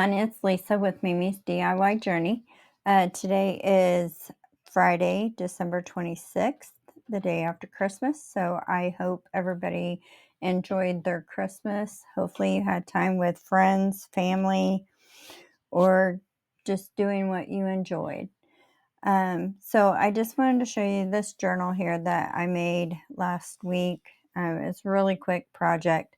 everyone, it's Lisa with Mimi's DIY Journey. Today is Friday, December 26th, the day after Christmas. So I hope everybody enjoyed their Christmas. Hopefully you had time with friends, family, or just doing what you enjoyed. So I just wanted to show you this journal here that I made last week. It's a really quick project.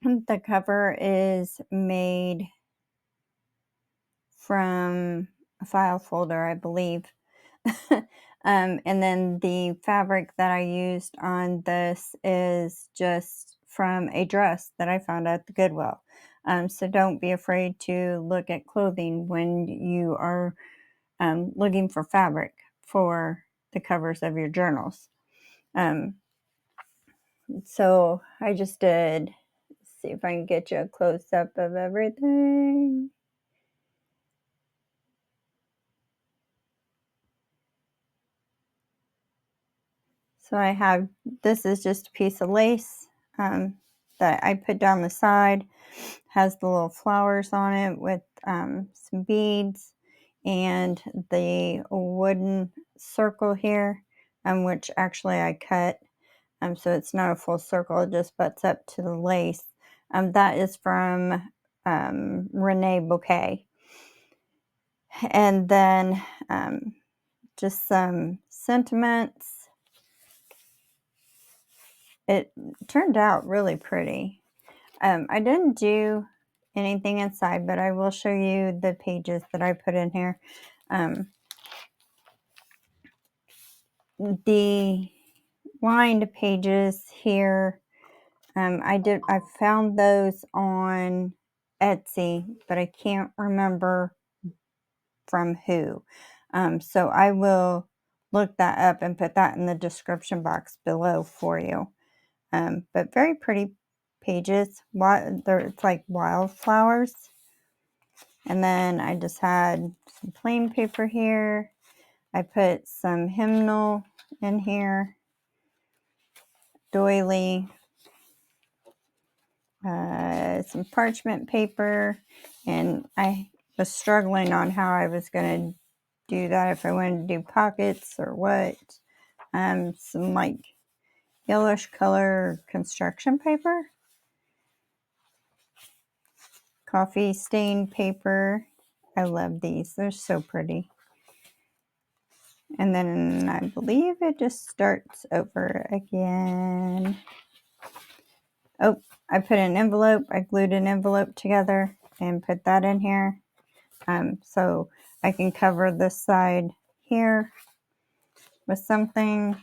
The cover is made from a file folder, I believe. And then the fabric that I used on this is just from a dress that I found at the Goodwill. So don't be afraid to look at clothing when you are looking for fabric for the covers of your journals. So I just did, let's see if I can get you a close-up of everything. So I have, this is just a piece of lace that I put down the side. Has the little flowers on it with some beads and the wooden circle here, which actually I cut. So it's not a full circle, it just butts up to the lace. That is from Renee Bouquet. And then just some sentiments. It turned out really pretty. I didn't do anything inside, but I will show you the pages that I put in here. The lined pages here, I found those on Etsy, but I can't remember from who. So I will look that up and put that in the description box below for you. But very pretty pages. It's like wildflowers. And then I just had some plain paper here. I put some hymnal in here, doily, some parchment paper, and I was struggling on how I was going to do that, if I wanted to do pockets or what. Some like yellowish color construction paper, coffee stained paper. I love these, they're so pretty. And then I believe it just starts over again. Oh, I put an envelope. I glued an envelope together and put that in here. So I can cover this side here with something.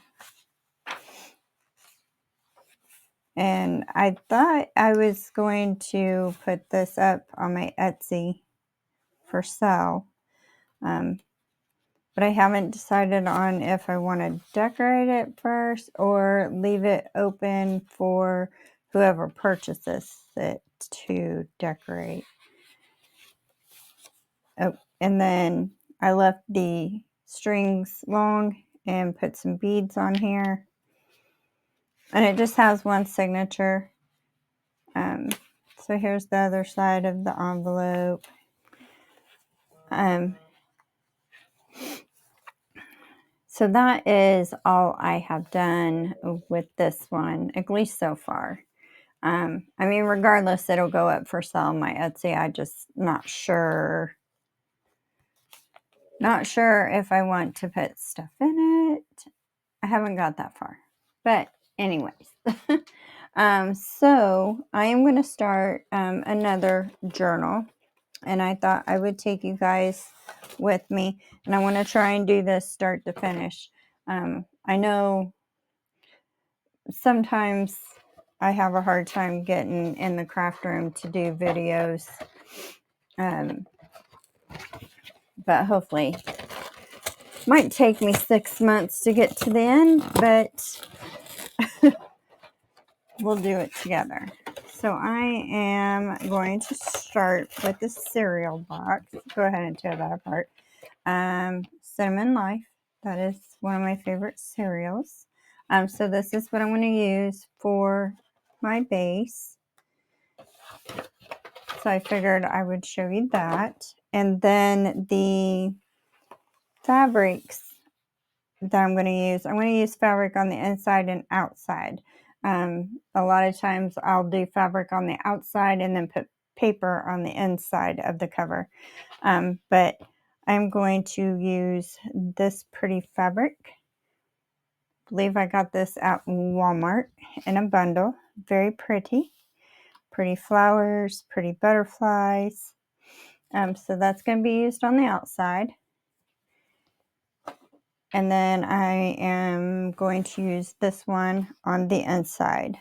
And I thought I was going to put this up on my Etsy for sale. But I haven't decided on if I want to decorate it first or leave it open for whoever purchases it to decorate. Oh, and then I left the strings long and put some beads on here. And it just has one signature. So here's the other side of the envelope. So that is all I have done with this one, at least so far. I mean, regardless, it'll go up for sale on my Etsy. I just not sure if I want to put stuff in it. I haven't got that far. But anyways, so I am going to start another journal. And I thought I would take you guys with me. And I want to try and do this start to finish. I know sometimes I have a hard time getting in the craft room to do videos. But hopefully, might take me 6 months to get to the end, but we'll do it together. So I am going to start with the cereal box. Go ahead and tear that apart. Cinnamon Life. That is one of my favorite cereals. So this is what I'm going to use for my base. So I figured I would show you that. And then the fabrics that I'm going to use fabric on the inside and outside. A lot of times I'll do fabric on the outside and then put paper on the inside of the cover. But I'm going to use this pretty fabric. I believe I got this at Walmart in a bundle. Very pretty. Pretty flowers, pretty butterflies. So that's going to be used on the outside. And then I am going to use this one on the inside,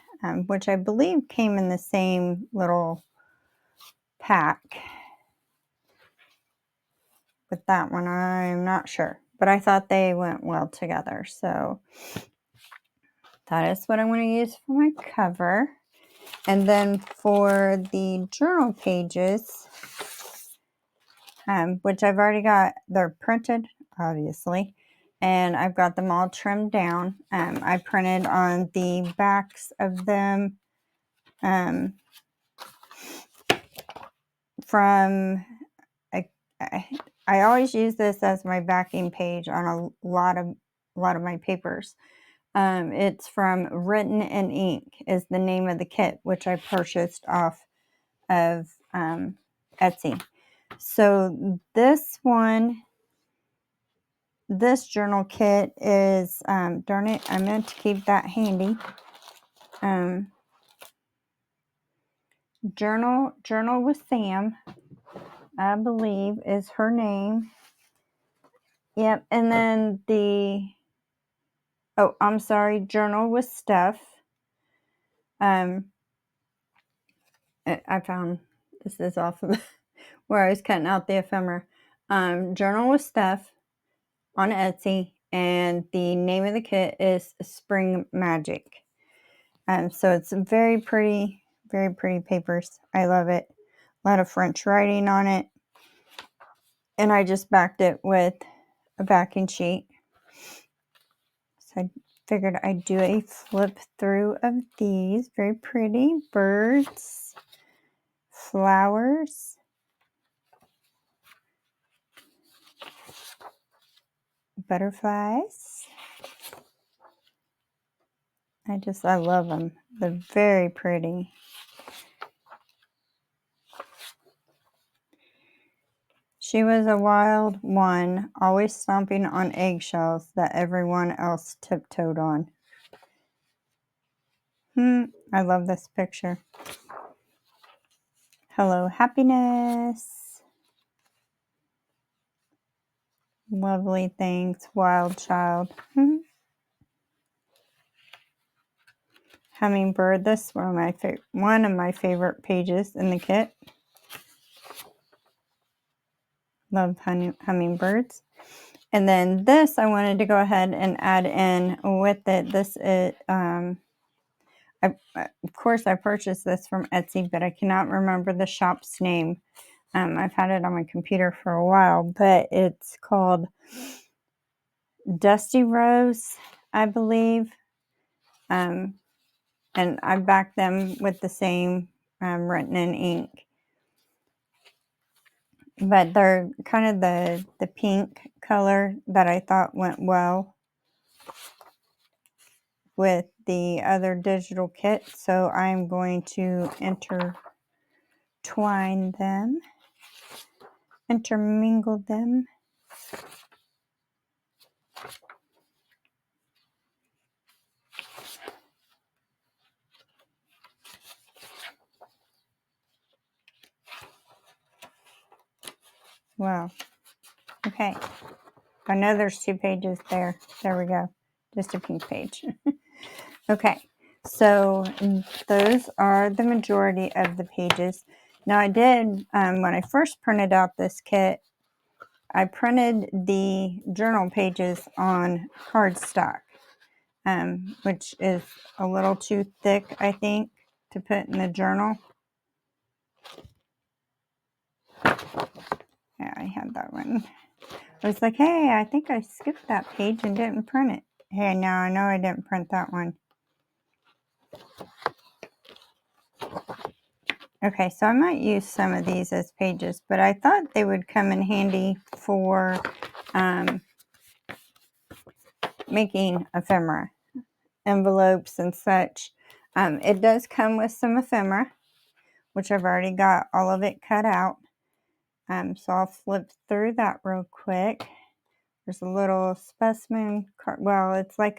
which I believe came in the same little pack. With that one, I'm not sure. But I thought they went well together. So that is what I'm going to use for my cover. And then for the journal pages, which I've already got, they're printed, obviously. And I've got them all trimmed down. I printed on the backs of them from, I always use this as my backing page on a lot of my papers. It's from Written in Ink is the name of the kit, which I purchased off of Etsy. So this one, this journal kit is, darn it, I meant to keep that handy. Journal with Sam, I believe is her name. Yep, and then Journal with Stuff. I found, this is off of where I was cutting out the ephemera. Journal with Stuff on Etsy, and the name of the kit is Spring Magic. So it's very pretty papers. I love it. A lot of French writing on it. And I just backed it with a backing sheet. So I figured I'd do a flip through of these. Very pretty. Birds, flowers, butterflies. I love them. They're very pretty. She was a wild one, always stomping on eggshells that everyone else tiptoed on. I love this picture. Hello, happiness. Lovely things, wild child. Hummingbird. This is one of my favorite pages in the kit. Love hummingbirds. And then this, I wanted to go ahead and add in with it. This is, of course, I purchased this from Etsy, but I cannot remember the shop's name. I've had it on my computer for a while, but it's called Dusty Rose, I believe. And I backed them with the same Written in Ink. But they're kind of the pink color that I thought went well with the other digital kit. So I'm going to intertwine them, intermingle them. Wow. Okay. I know there's 2 pages there. There we go. Just a pink page. Okay. So those are the majority of the pages. Now I did, when I first printed out this kit, I printed the journal pages on cardstock, which is a little too thick, I think, to put in the journal. Yeah, I had that one. I was like, hey, I think I skipped that page and didn't print it. Hey, now I know I didn't print that one. Okay, so I might use some of these as pages, but I thought they would come in handy for making ephemera, envelopes and such. It does come with some ephemera, which I've already got all of it cut out. So I'll flip through that real quick. There's a little specimen card. Well, it's like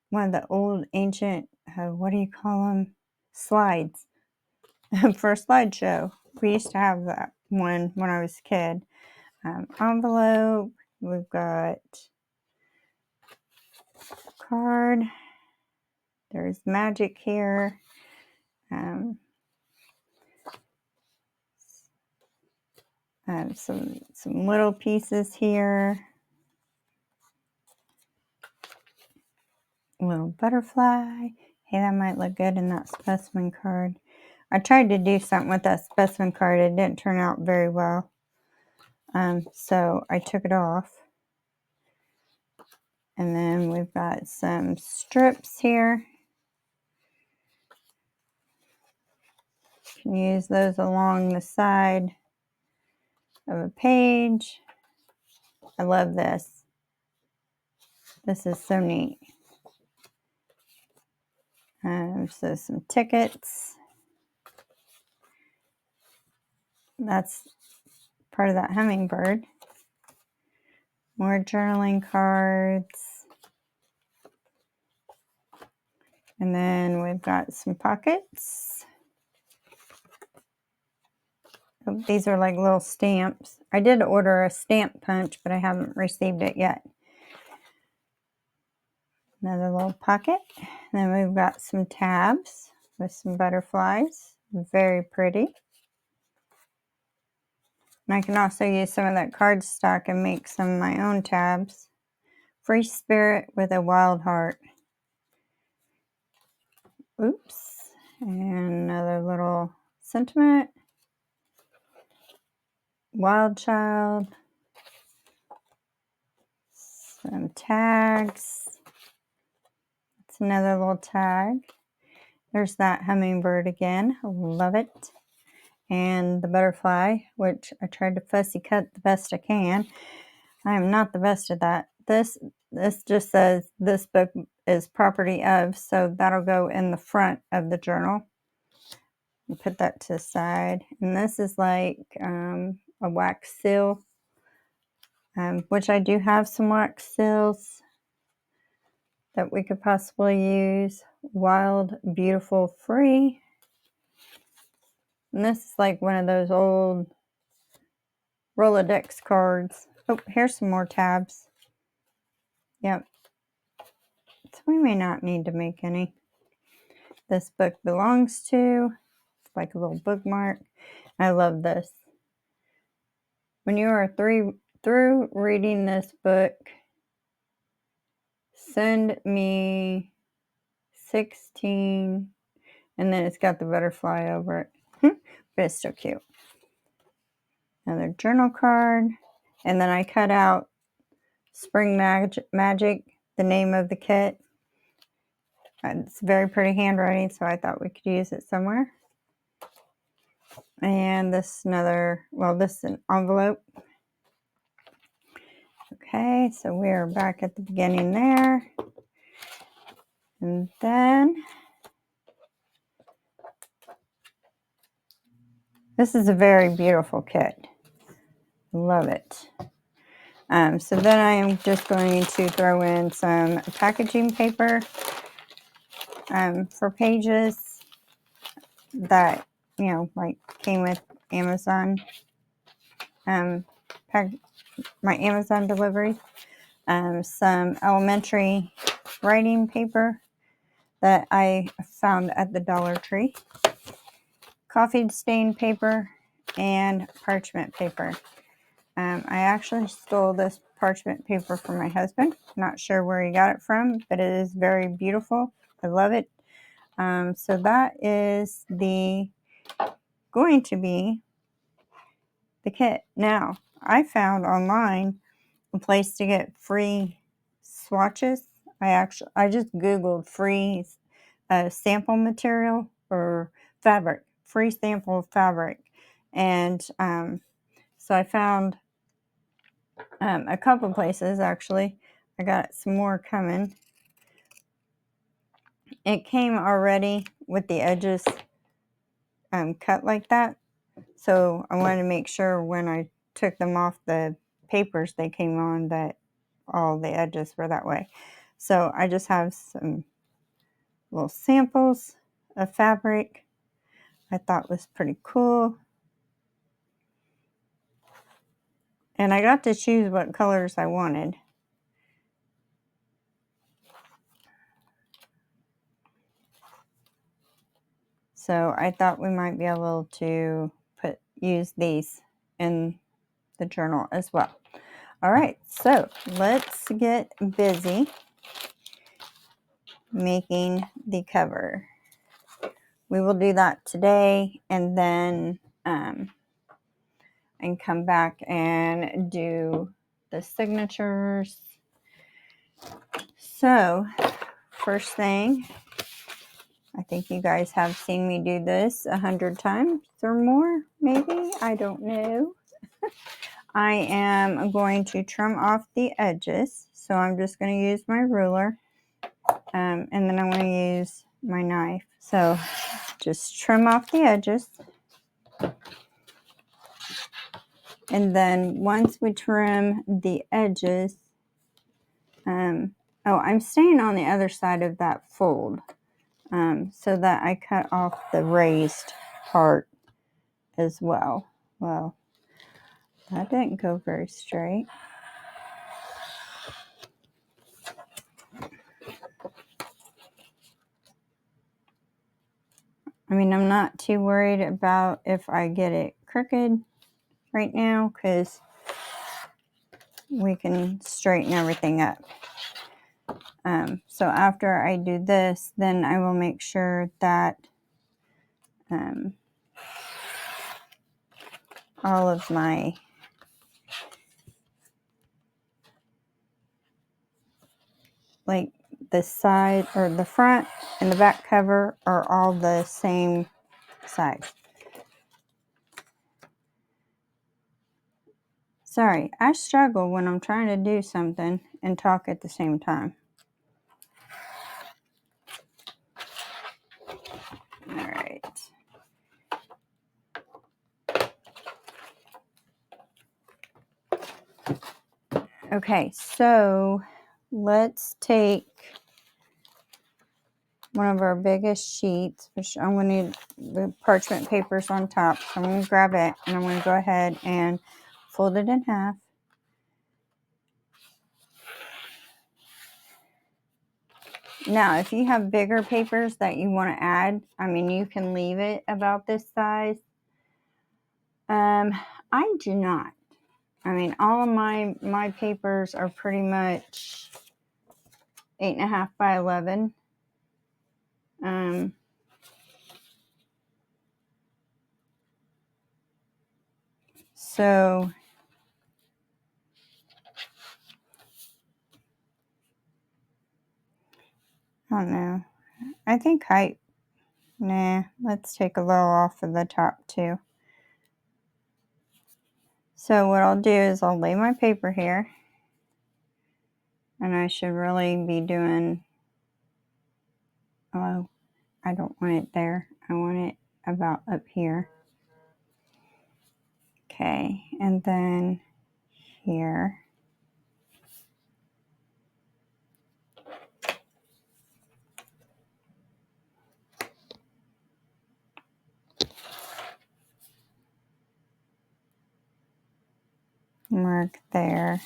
one of the old ancient, what do you call them? Slides for a slideshow. We used to have that one when I was a kid. Envelope. We've got card. There's magic here. Some little pieces here. A little butterfly. Hey, that might look good in that specimen card. I tried to do something with that specimen card. It didn't turn out very well. So I took it off. And then we've got some strips here. You can use those along the side of a page. I love this. This is so neat. So some tickets. That's part of that hummingbird. More journaling cards. And then we've got some pockets. Oh, these are like little stamps. I did order a stamp punch, but I haven't received it yet. Another little pocket. And then we've got some tabs with some butterflies. Very pretty. And I can also use some of that cardstock and make some of my own tabs. Free spirit with a wild heart. Oops. And another little sentiment. Wild child. Some tags. That's another little tag. There's that hummingbird again. I love it. And the butterfly, which I tried to fussy cut the best I can. I am not the best at that. This just says this book is property of, so that'll go in the front of the journal. I'll put that to the side. And this is like a wax seal, which I do have some wax seals that we could possibly use. Wild, beautiful, free. And this is like one of those old Rolodex cards. Oh, here's some more tabs. Yep. So we may not need to make any. This book belongs to. It's like a little bookmark. I love this. When you are through reading this book, send me 16, and then it's got the butterfly over it. But it's still cute. Another journal card. And then I cut out Spring Magic, the name of the kit. It's very pretty handwriting, so I thought we could use it somewhere. And this this is an envelope. Okay, so we're back at the beginning there. And then this is a very beautiful kit. Love it. So then I am just going to throw in some packaging paper for pages that, like came with Amazon, my Amazon delivery. Some elementary writing paper that I found at the Dollar Tree. Coffee stain paper and parchment paper. I actually stole this parchment paper from my husband. Not sure where he got it from, but it is very beautiful. I love it. So that is going to be the kit. Now, I found online a place to get free swatches. I just Googled free sample material or fabric free sample of fabric. And so I found a couple places, actually. I got some more coming. It came already with the edges cut like that. So I wanted to make sure when I took them off the papers they came on that all the edges were that way. So I just have some little samples of fabric I thought was pretty cool. And I got to choose what colors I wanted. So I thought we might be able to use these in the journal as well. All right, so let's get busy making the cover. We will do that today, and then and come back and do the signatures. So first thing, I think you guys have seen me do this 100 times or more, maybe, I don't know. I am going to trim off the edges, so I'm just going to use my ruler, and then I'm going to use my knife. So just trim off the edges. And then once we trim the edges, oh, I'm staying on the other side of that fold so that I cut off the raised part as well. Well, that didn't go very straight. I mean, I'm not too worried about if I get it crooked right now because we can straighten everything up. So after I do this, then I will make sure that all of my like the side or the front and the back cover are all the same size. Sorry, I struggle when I'm trying to do something and talk at the same time. All right. Okay, so let's take one of our biggest sheets, which I'm going to need the parchment papers on top. So I'm going to grab it and I'm going to go ahead and fold it in half. Now, if you have bigger papers that you want to add, I mean, you can leave it about this size. I do not. I mean, all of my papers are pretty much 8.5 by 11. So I don't know. I think height. Nah, let's take a little off of the top too. So what I'll do is I'll lay my paper here. And I should really be doing, oh, I don't want it there. I want it about up here. Okay, and then here. Mark there.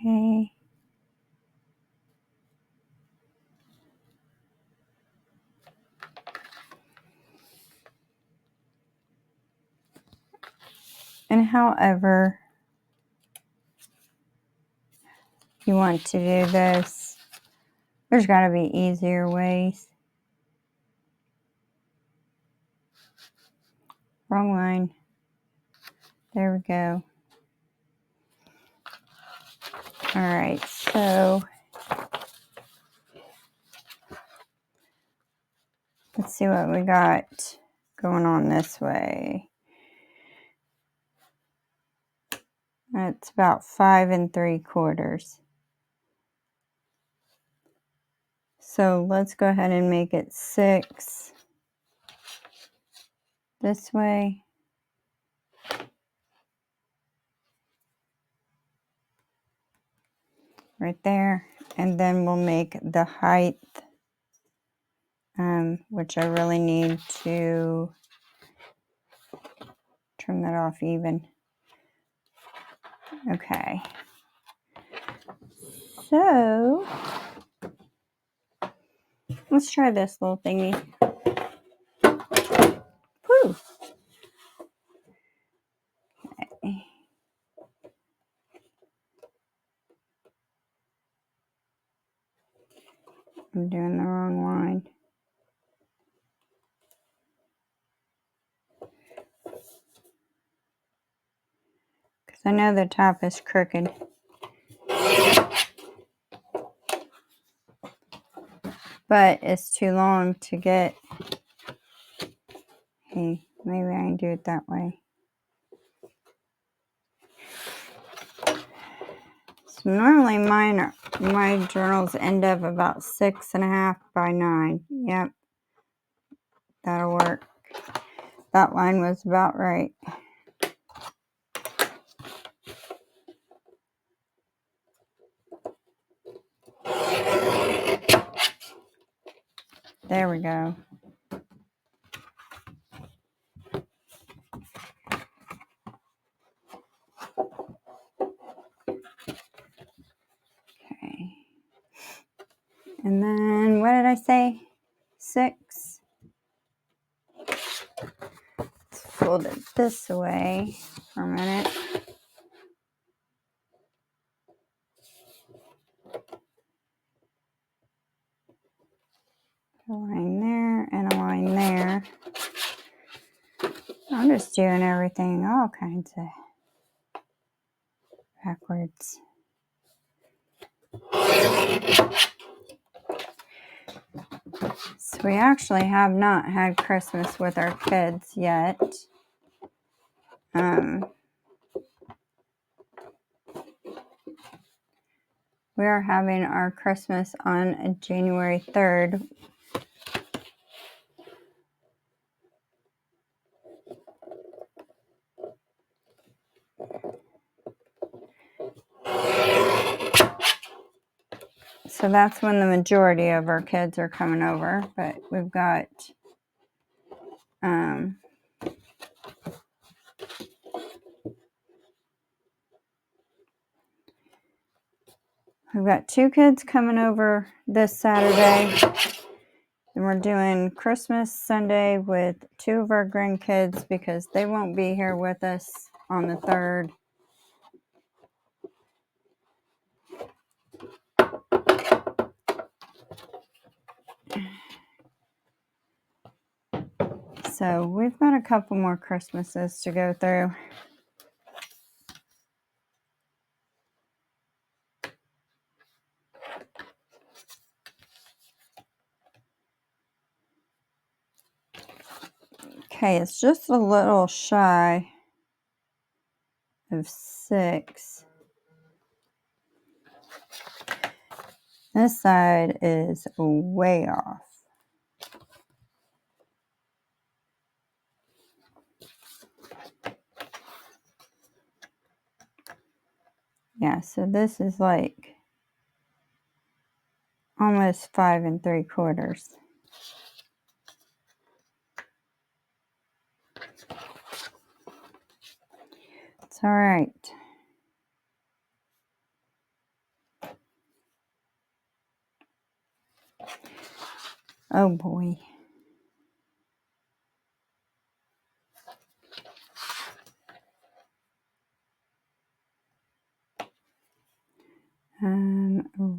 Okay. And however you want to do this, there's got to be easier ways. Wrong line. There we go. All right, so let's see what we got going on this way. That's about 5 3/4. So let's go ahead and make it 6 this way. Right there. And then we'll make the height, which I really need to trim that off even. Okay. So let's try this little thingy. Whew. Okay. I'm doing the wrong line. Because I know the top is crooked. But it's too long to get. Hey, maybe I can do it that way. So normally my journals end up about 6.5 by 9. Yep, that'll work. That line was about right. There we go. Okay. And then, what did I say? 6. Let's fold it this way for a minute. A line there and a line there. I'm just doing everything all kinds of backwards. So we actually have not had Christmas with our kids yet. We are having our Christmas on January 3rd. So that's when the majority of our kids are coming over. But we've got we've got 2 kids coming over this Saturday. And we're doing Christmas Sunday with 2 of our grandkids because they won't be here with us on the 3rd. So we've got a couple more Christmases to go through. Okay, it's just a little shy of 6. This side is way off. Yeah, so this is like almost 5 3/4. It's all right. Oh boy.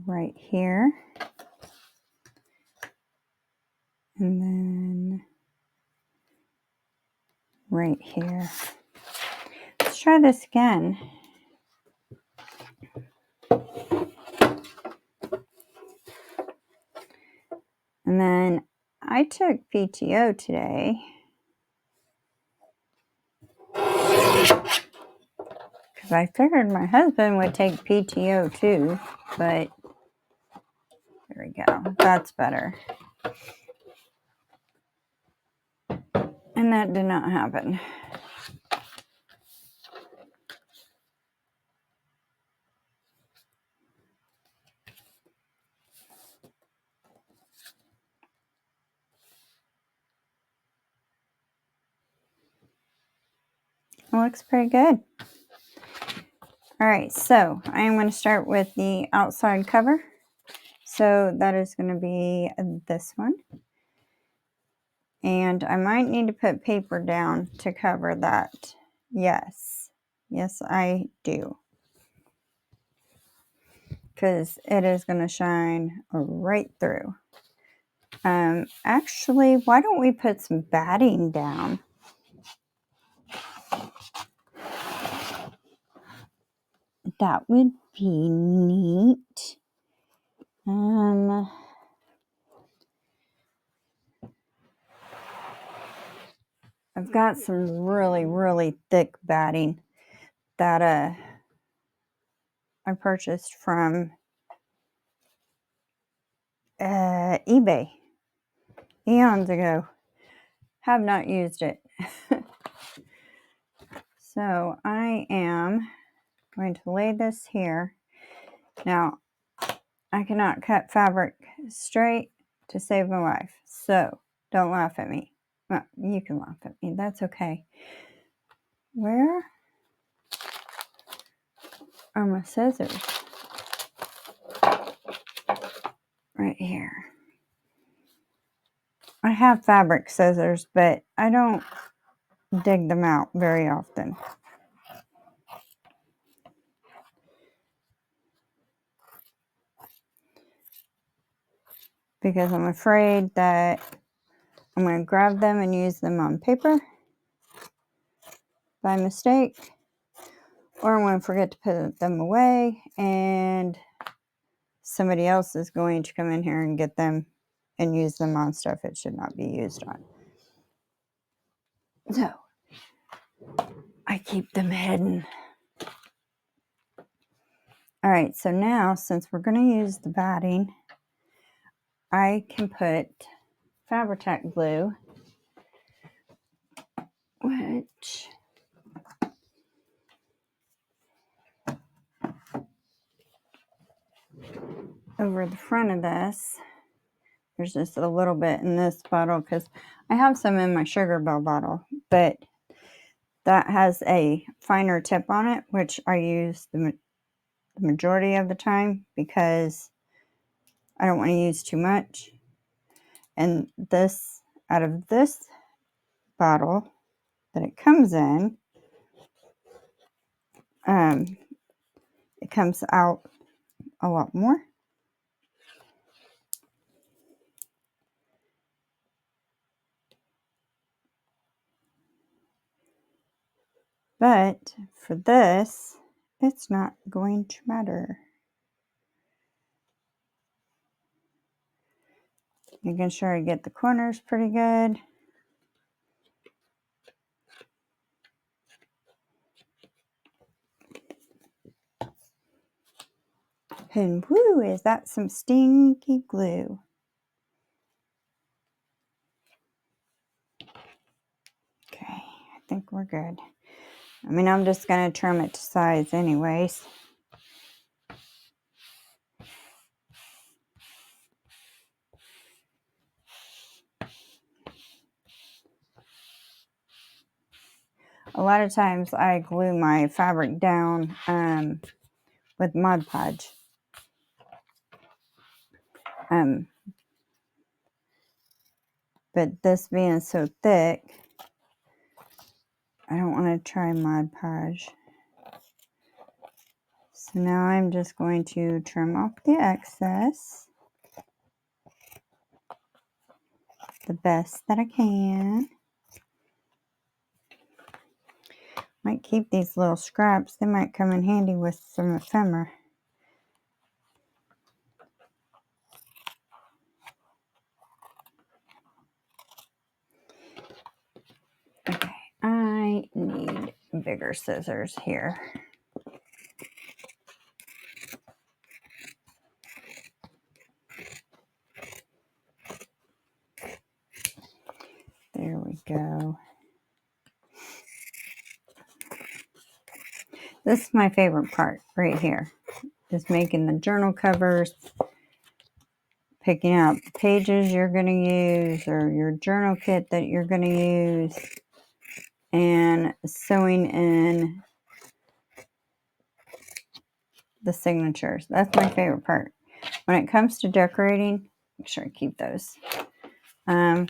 Right here. And then right here. Let's try this again. And then I took PTO today. Because I figured my husband would take PTO too, but there we go. That's better. And that did not happen. It looks pretty good. All right, so I am going to start with the outside cover. So that is going to be this one. And I might need to put paper down to cover that. Yes. Yes, I do. Because it is going to shine right through. Actually, why don't we put some batting down? That would be neat. I've got some really, really thick batting that I purchased from eBay eons ago. Have not used it. So I am going to lay this here. Now, I cannot cut fabric straight to save my life. So don't laugh at me. Well, you can laugh at me. That's okay. Where are my scissors? Right here. I have fabric scissors, but I don't dig them out very often. Because I'm afraid that I'm going to grab them and use them on paper by mistake. Or I'm going to forget to put them away and somebody else is going to come in here and get them and use them on stuff it should not be used on. So, I keep them hidden. All right, so now since we're going to use the batting, I can put Fabri-Tac glue, which over the front of this, there's just a little bit in this bottle because I have some in my Sugar Bell bottle, but that has a finer tip on it, which I use the majority of the time because I don't want to use too much. And this, out of this bottle that it comes in, it comes out a lot more. But for this, it's not going to matter. Making sure I get the corners pretty good. And woo, is that some stinky glue? Okay, I think we're good. I mean, I'm just going to trim it to size anyways. A lot of times I glue my fabric down with Mod Podge. But this being so thick, I don't want to try Mod Podge. So now I'm just going to trim off the excess the best that I can. Might keep these little scraps. They might come in handy with some ephemera. Okay, I need bigger scissors here. There we go. This is my favorite part right here, is making the journal covers, picking out the pages you're going to use or your journal kit that you're going to use, and sewing in the signatures. That's my favorite part. When it comes to decorating, make sure I keep those. I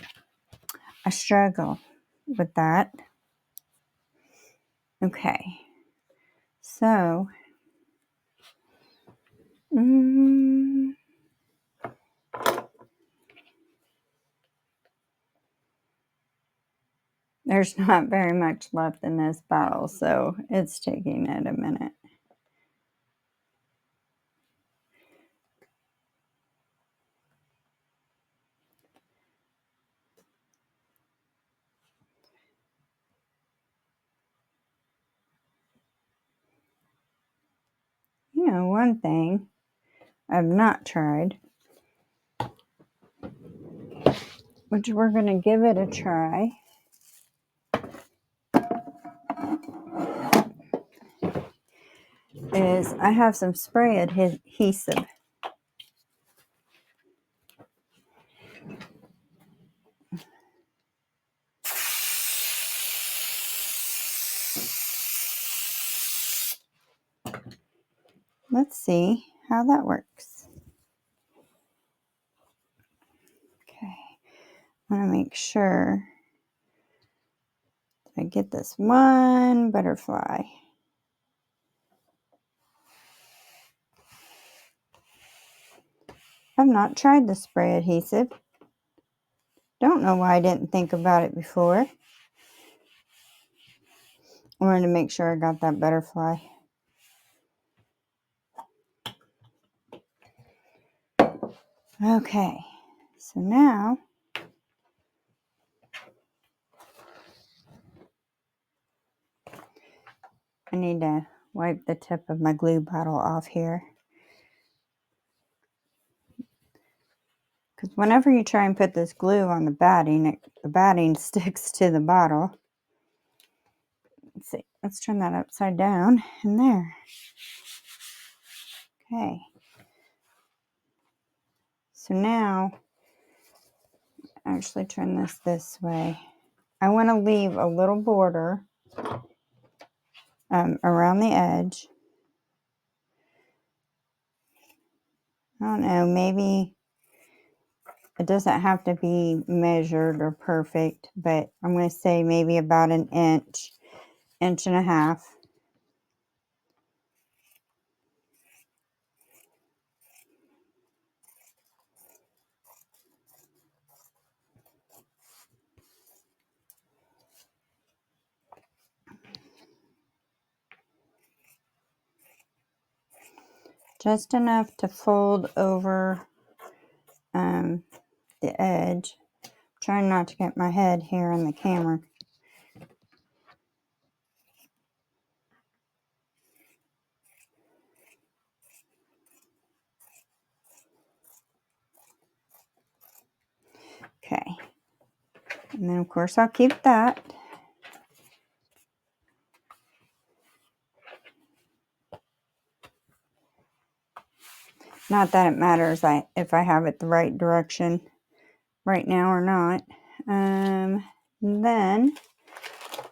struggle with that. Okay, so there's not very much left in this bottle, so it's taking it a minute. You know, one thing I've not tried, which we're going to give it a try, is I have some spray adhesive. Let's see how that works. Okay, I want to make sure that I get this one butterfly. I've not tried the spray adhesive. Don't know why I didn't think about it before. I wanted to make sure I got that butterfly. Okay, so now I need to wipe the tip of my glue bottle off here. Because whenever you try and put this glue on the batting, the batting sticks to the bottle. Let's see, let's turn that upside down in there. Okay. So now, actually turn this way. I want to leave a little border around the edge. I don't know, maybe it doesn't have to be measured or perfect, but I'm going to say maybe about an inch, inch and a half. Just enough to fold over the edge. I'm trying not to get my head here in the camera. Okay. And then of course I'll keep that. Not that it matters if I have it the right direction right now or not. Then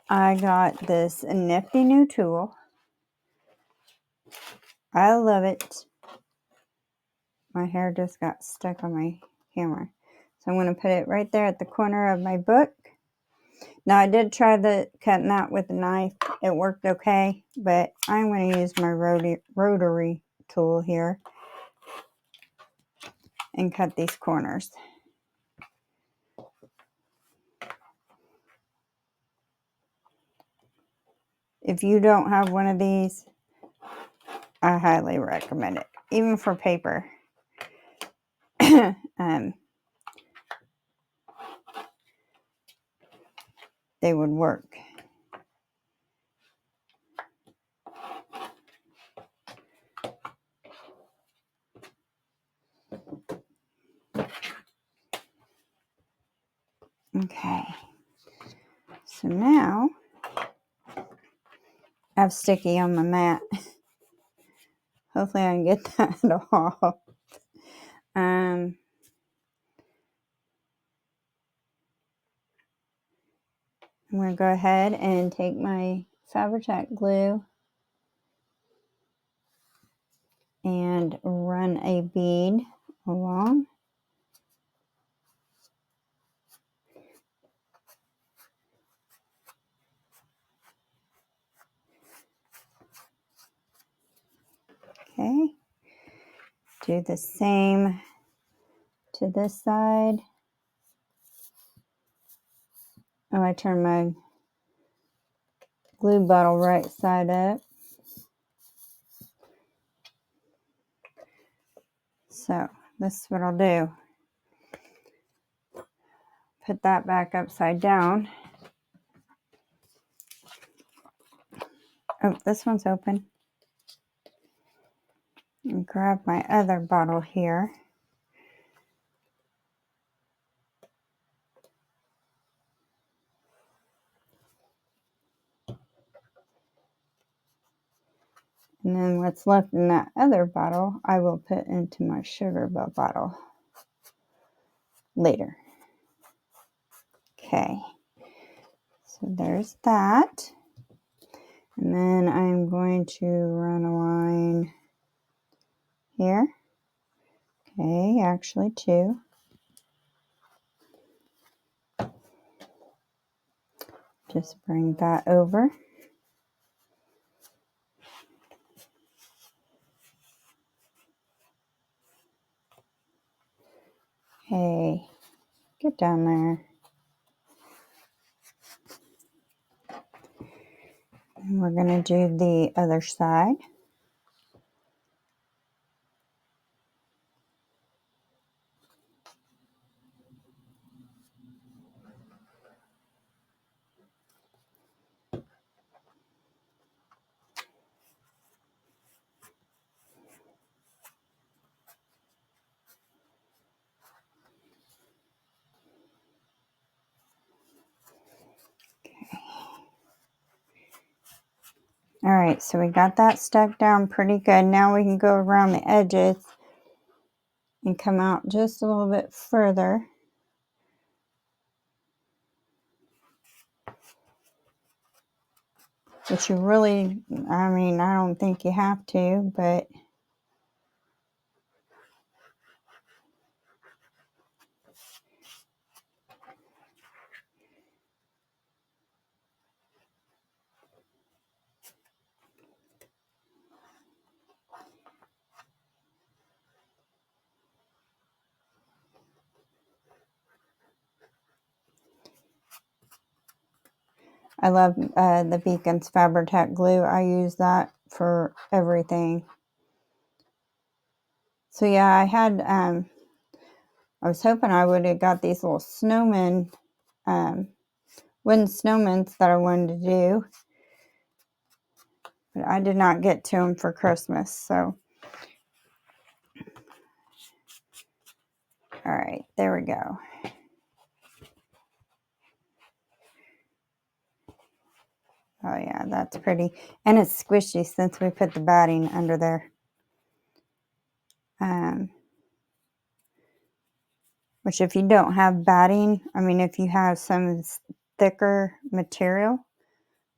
I got this nifty new tool. I love it. My hair just got stuck on my camera. So I'm going to put it right there at the corner of my book. Now I did try cutting that with a knife. It worked okay, but I'm going to use my rotary tool here and cut these corners. if you don't have one of these, I highly recommend it, even for paper. They would work. Okay, so now I have sticky on my mat. Hopefully I can get that off. I'm going to go ahead and take my Fabri-Tac glue and run a bead along. Okay, do the same to this side. Oh, I turned my glue bottle right side up. So this is what I'll do. Put that back upside down. Oh, this one's open. And grab my other bottle here. And then what's left in that other bottle, I will put into my sugar bottle later. Okay, so there's that. And then I'm going to run a line here. Okay, actually two. Just bring that over. Hey, get down there. And we're going to do the other side. All right, so we got that stuck down pretty good. Now we can go around the edges and come out just a little bit further. Which you really, I mean, I don't think you have to, but I love the Beacon's Fabri-Tac glue. I use that for everything. So yeah, I had, I was hoping I would have got these little snowmen, wooden snowmen that I wanted to do. But I did not get to them for Christmas, so. All right, there we go. Oh yeah, that's pretty. And it's squishy since we put the batting under there. Which if you don't have batting, I mean, if you have some thicker material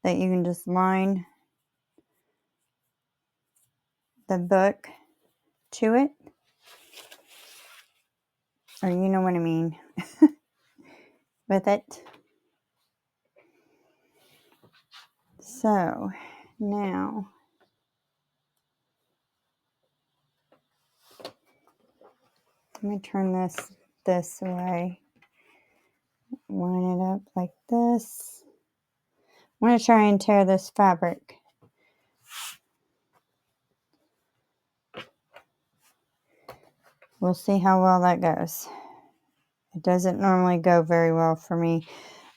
that you can just line the book to it. Or you know what I mean. With it. So, now. Let me turn this way. Line it up like this. I'm going to try and tear this fabric. We'll see how well that goes. It doesn't normally go very well for me.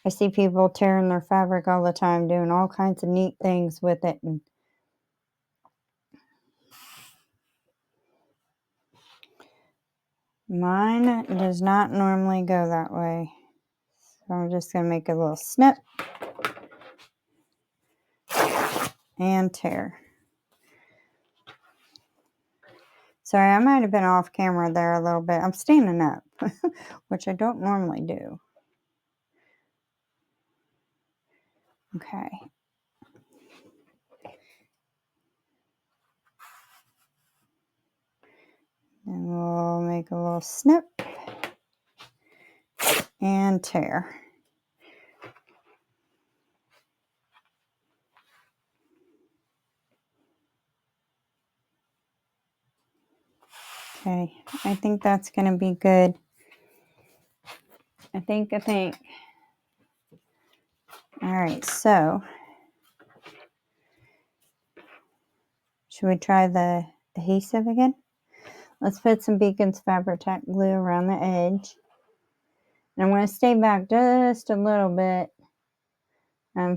I see people tearing their fabric all the time, doing all kinds of neat things with it. And mine does not normally go that way. So I'm just going to make a little snip and tear. Sorry, I might have been off camera there a little bit. I'm standing up, which I don't normally do. Okay. And we'll make a little snip and tear. Okay, I think that's going to be good. I think. All right, so should we try the adhesive again? Let's put some Beacon's Fabri-Tac glue around the edge. And I'm going to stay back just a little bit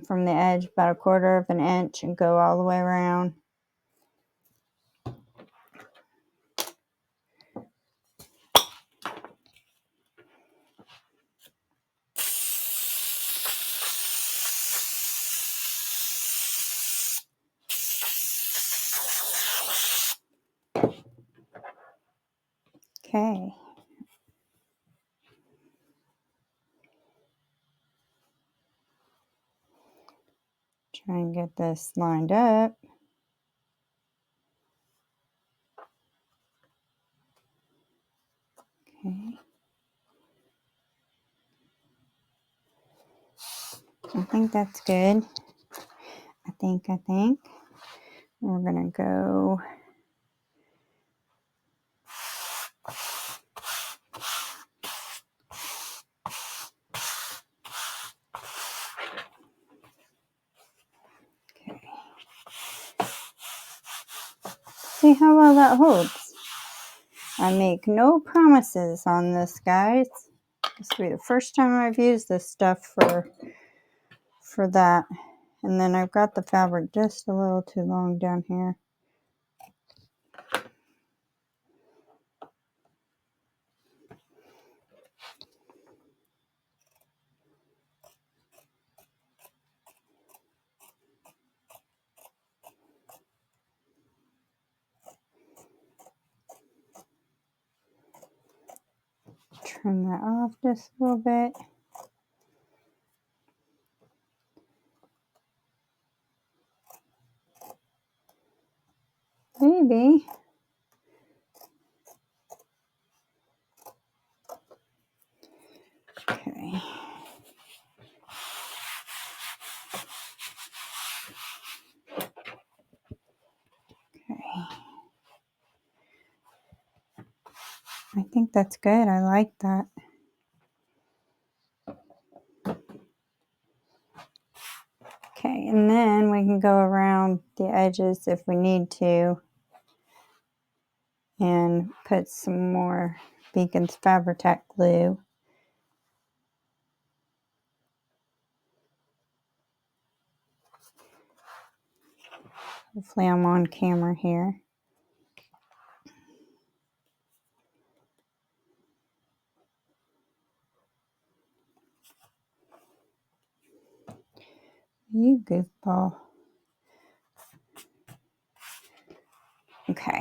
from the edge, about 1/4 of an inch, and go all the way around. Okay. Try and get this lined up. Okay. I think that's good. I think. We're going to go. Okay. See how well that holds. I make no promises on this, guys. This will be the first time I've used this stuff for that. And then I've got the fabric just a little too long down here. Trim that off just a little bit. Maybe. Okay. Okay. I think that's good. I like that. Okay, and then we can go around the edges if we need to and put some more Beacon's Fabri-Tac glue. Hopefully I'm on camera here. You goofball. Okay.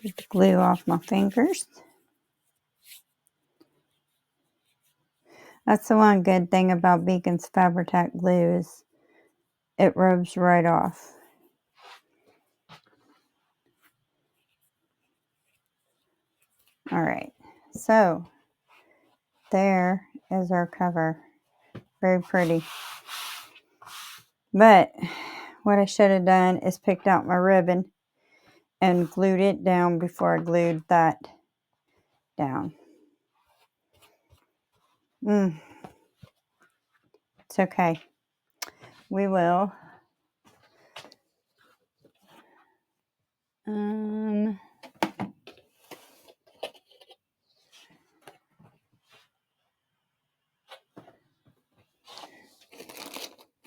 Get the glue off my fingers. That's the one good thing about Beacon's Fabri-Tac glue is it rubs right off. All right, so there is our cover. Very pretty. But what I should have done is picked out my ribbon and glued it down before I glued that down. It's okay. We will.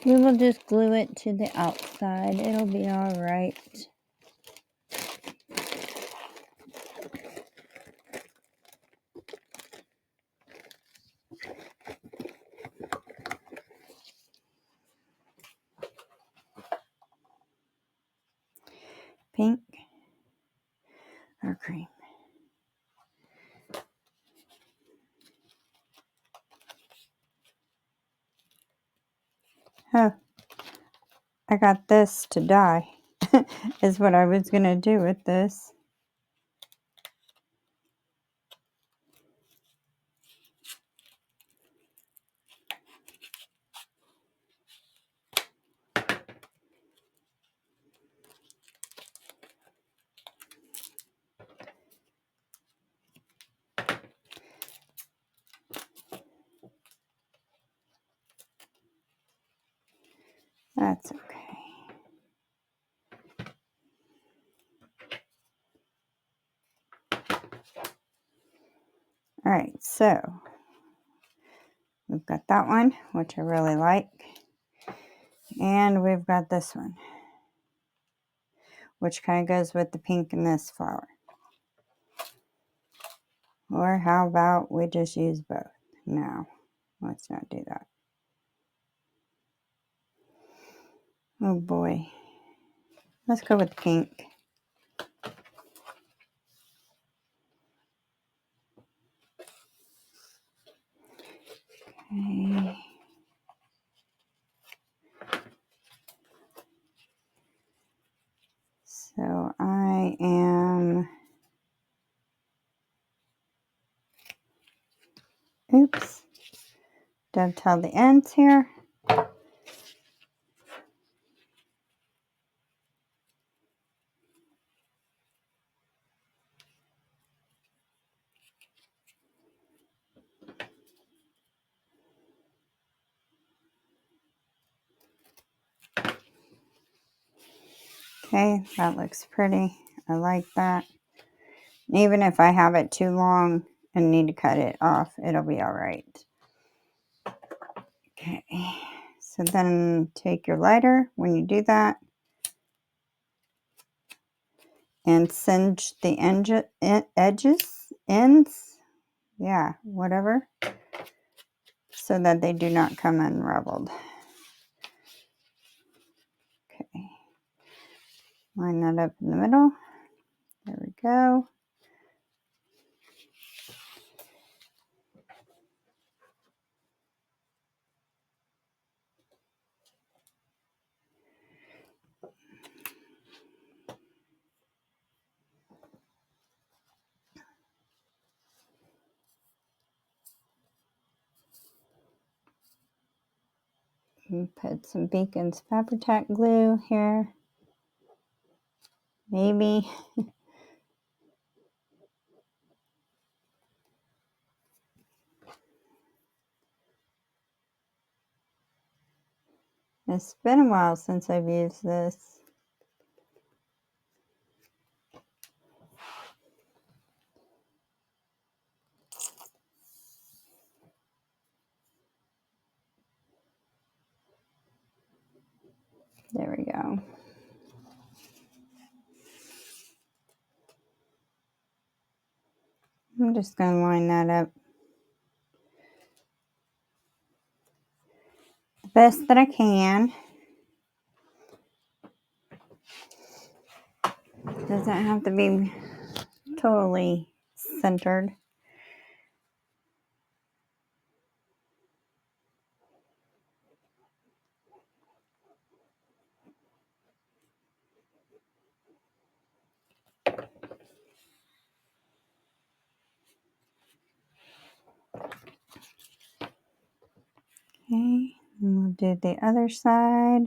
We will just glue it to the outside. It'll be all right. Pink or cream? Oh, I got this to dye. Is what I was going to do with this. That's okay. All right, so we've got that one, which I really like. And we've got this one, which kind of goes with the pink in this flower. Or how about we just use both? No, let's not do that. Oh boy. Let's go with pink. Okay. So I am, oops, dovetail the ends here. Okay, that looks pretty. I like that. Even if I have it too long and need to cut it off, it'll be all right. Okay, so then take your lighter when you do that and singe the ends, yeah, whatever, so that they do not come unraveled. Okay, line that up in the middle. There we go. And put some Beacon's Fabri-Tac glue here. Maybe. It's been a while since I've used this. There we go. I'm just going to line that up the best that I can. Doesn't have to be totally centered. Okay, and we'll do the other side.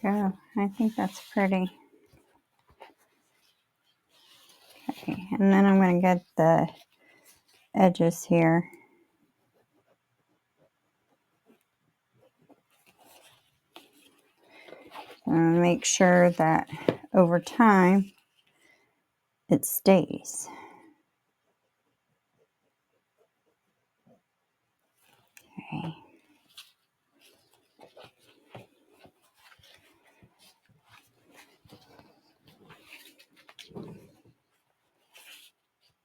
go. I think that's pretty. Okay, and then I'm going to get the edges here. Make sure that over time it stays. Okay.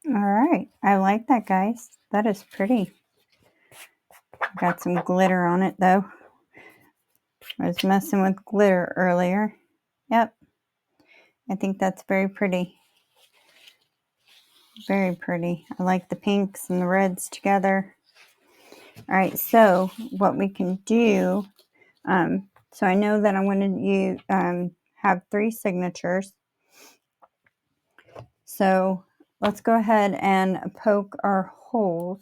All right, I like that, guys. That is pretty. Got some glitter on it though. I was messing with glitter earlier. Yep, I think that's very pretty. Very pretty. I like the pinks and the reds together. All right, so what we can do, so I know that I'm going to have 3 signatures. So let's go ahead and poke our holes.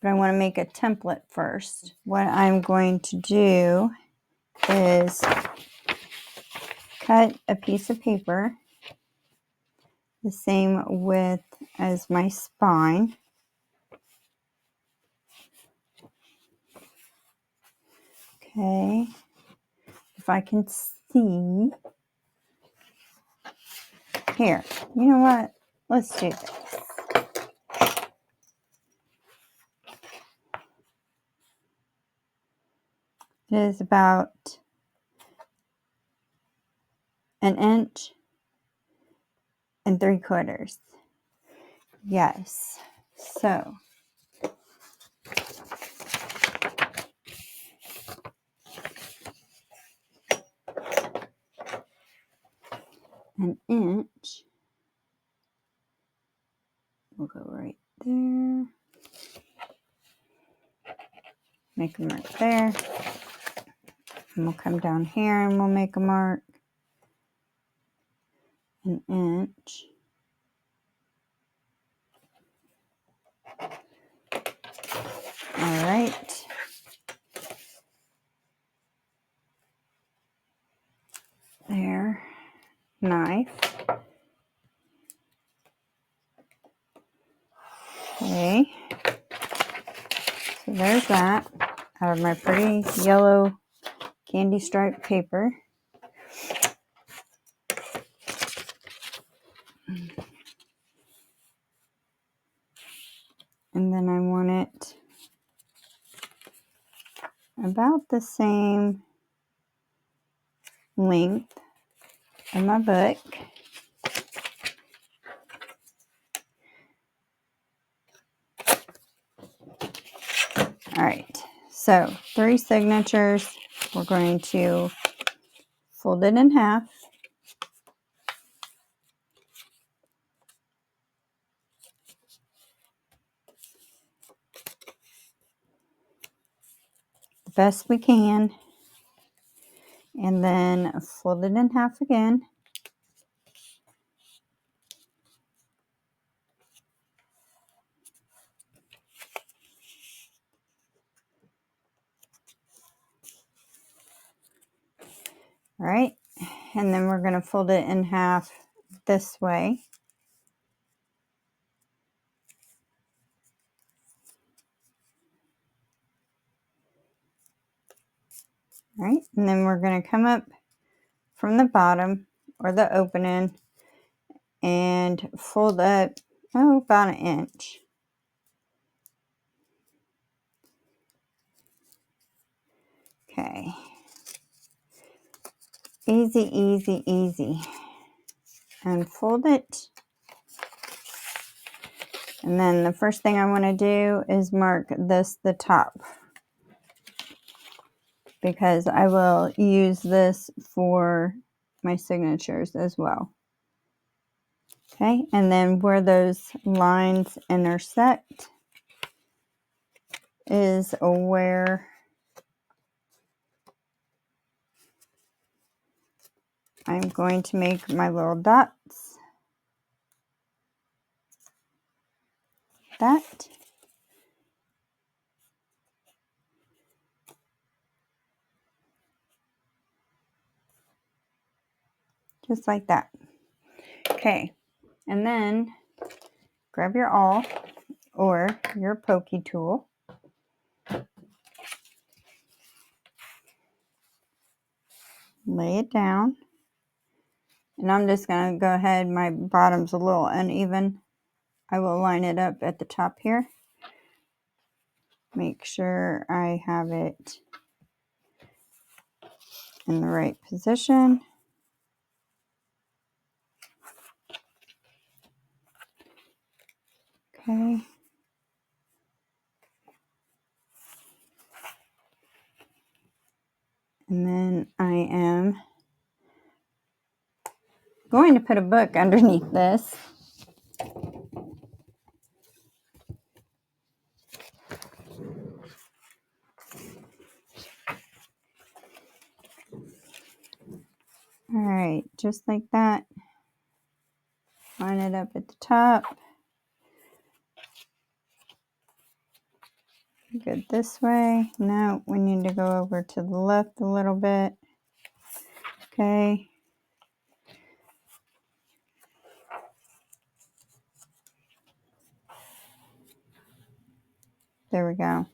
But I want to make a template first. What I'm going to do is cut a piece of paper the same width as my spine. Okay, if I can see here, you know what? Let's do this. It is about 1 3/4 inches. Yes. So 1 inch. We'll go right there. Make a mark there. And we'll come down here and we'll make a mark. 1 inch. All right. There. Knife. Okay. So there's that. Out of my pretty yellow candy stripe paper. And then I want it about the same length of my book. All right, so 3 signatures. We're going to fold it in half. The best we can. And then fold it in half again. All right, and then we're going to fold it in half this way. All right, and then we're going to come up from the bottom or the opening and fold up, about 1 inch. Okay. Easy, easy, easy. And fold it. And then the first thing I want to do is mark this the top, because I will use this for my signatures as well. Okay, and then where those lines intersect is where I'm going to make my little dots. That. just like that. Okay, and then grab your awl or your pokey tool. Lay it down. And I'm just going to go ahead, my bottom's a little uneven. I will line it up at the top here. Make sure I have it in the right position. Okay. And then I am going to put a book underneath this. All right, just like that. Line it up at the top. Good this way. Now we need to go over to the left a little bit. Okay. There we go.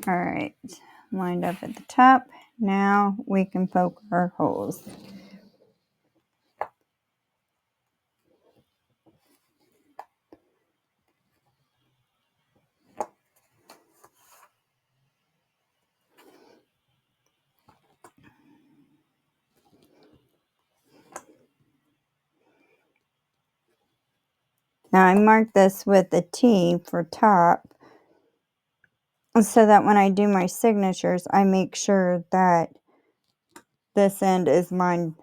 All right, lined up at the top. Now we can poke our holes. Now I marked this with a T for top, so that when I do my signatures, I make sure that this end is lined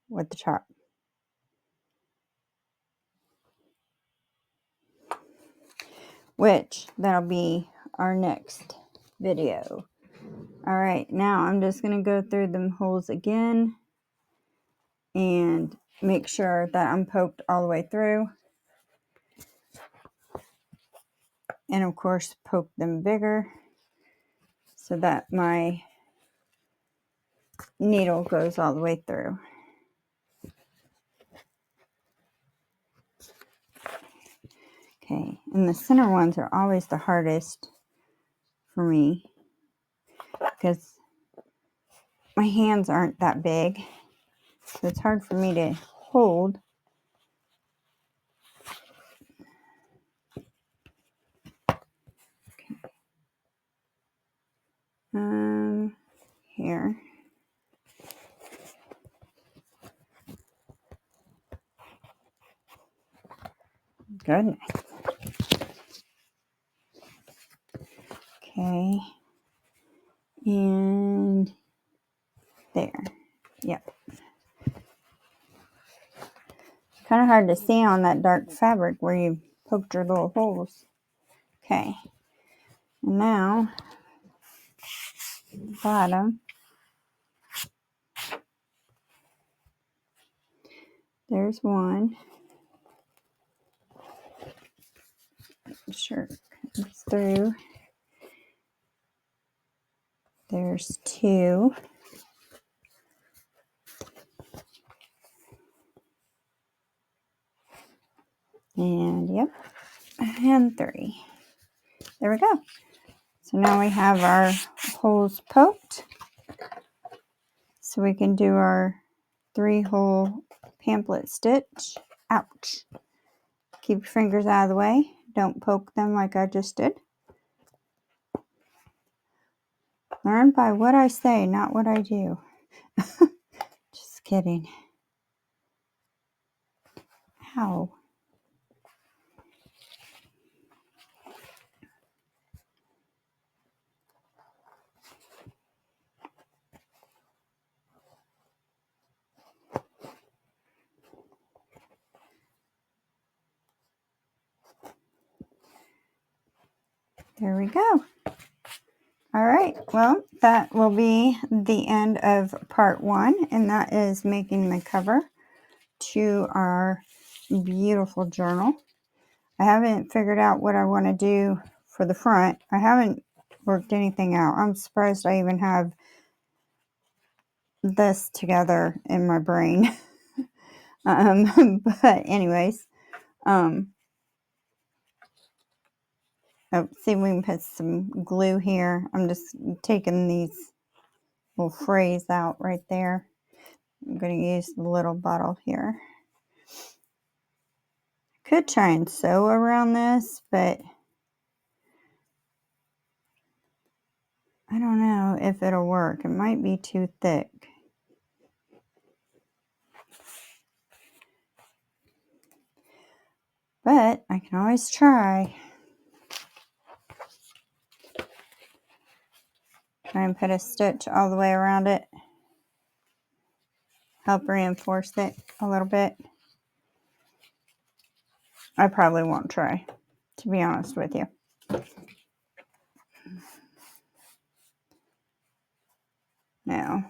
with the top. Which, that'll be our next video. Alright, now I'm just going to go through them holes again and make sure that I'm poked all the way through. And of course, poke them bigger so that my needle goes all the way through. Okay, and the center ones are always the hardest for me because my hands aren't that big, so it's hard for me to hold. Here. Goodness. Okay. And there. Yep. Kind of hard to see on that dark fabric where you poked your little holes. Okay. And now, bottom. There's one. Sure. Comes through. There's two. And yep. And three. There we go. So now we have our holes poked. So we can do our 3-hole pamphlet stitch. Ouch. Keep your fingers out of the way. Don't poke them like I just did. Learn by what I say, not what I do. Just kidding. Ow. There we go. All right, well, that will be the end of part 1, and that is making the cover to our beautiful journal. I haven't figured out what I want to do for the front. I haven't worked anything out. I'm surprised I even have this together in my brain. But anyways, oh, see, we can put some glue here. I'm just taking these little frays out right there. I'm going to use the little bottle here. Could try and sew around this, but I don't know if it'll work. It might be too thick. But I can always try. Try and put a stitch all the way around it. Help reinforce it a little bit. I probably won't try, to be honest with you. No.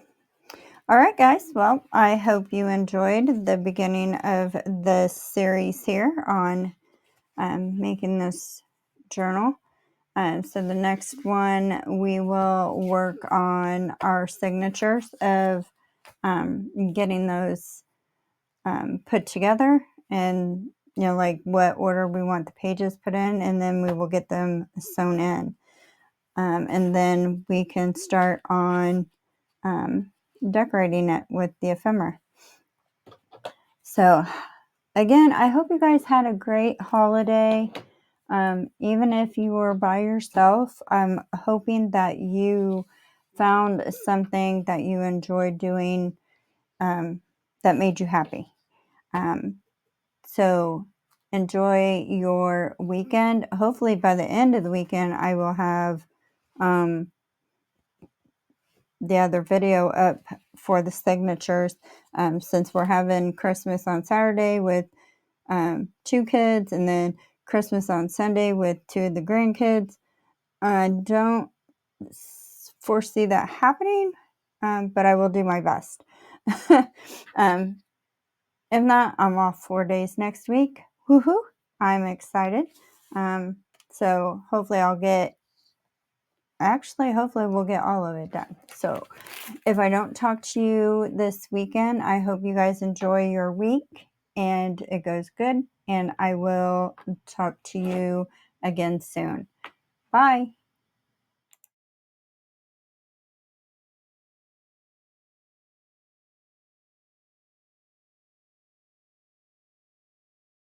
All right, guys. Well, I hope you enjoyed the beginning of this series here on making this journal. So the next one, we will work on our signatures of getting those put together, and like what order we want the pages put in, and then we will get them sewn in, and then we can start on decorating it with the ephemera. So again, I hope you guys had a great holiday. Even if you were by yourself, I'm hoping that you found something that you enjoyed doing, that made you happy. So enjoy your weekend. Hopefully by the end of the weekend, I will have the other video up for the signatures, since we're having Christmas on Saturday with 2 kids, and then Christmas on Sunday with 2 of the grandkids. I don't foresee that happening, but I will do my best. If not, I'm off 4 days next week. Woohoo! I'm excited. So hopefully hopefully we'll get all of it done. So if I don't talk to you this weekend, I hope you guys enjoy your week and it goes good. And I will talk to you again soon. Bye.